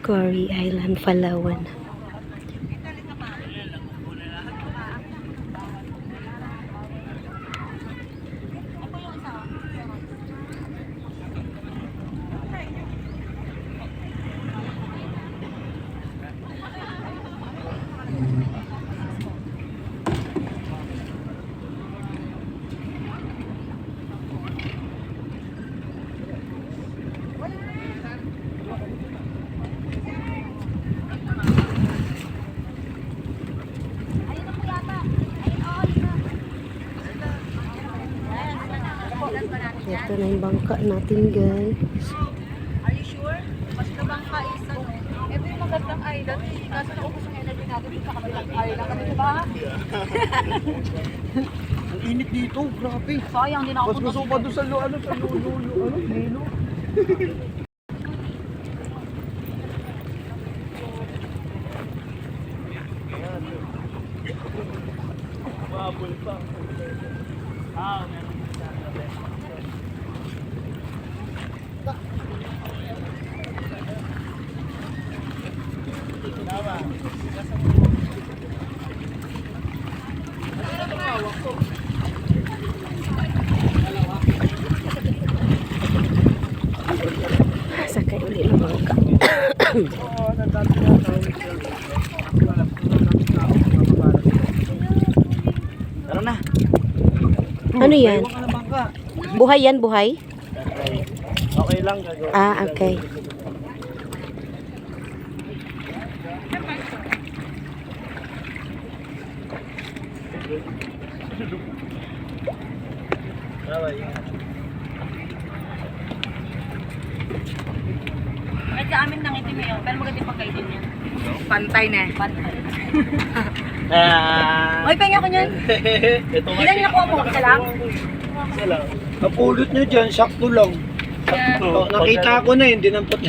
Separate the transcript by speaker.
Speaker 1: Cory Island, Palawan. Ito na yung bangka natin, guys.
Speaker 2: Are you sure? Mas na bangka is ano? Ito yung magandang island. Kaso naubos yung energy natin sa kabilang island. Kami diba?
Speaker 3: Ang init dito, grabe.
Speaker 2: Sayang, din ako
Speaker 3: Mas gusto pa doon sa lilo. Mabul pa.
Speaker 1: Sakay ulit ng bangka.
Speaker 3: Tara na.
Speaker 1: Ano yan? Buhay yan, buhay?
Speaker 3: Okay lang. Gagawin.
Speaker 1: Ah, okay.
Speaker 2: Kahit sa amin nang itim yun, pero maganda yung pagkaitin niya. Pantay na. Pantay. Ay, penga ko niyan.
Speaker 3: Ito nga.
Speaker 2: Ilan yung nakuha mo? Isa lang?
Speaker 3: Isa lang. Napulot nyo dyan, sakto lang. Sakto. Nakita ko na yun, dinampot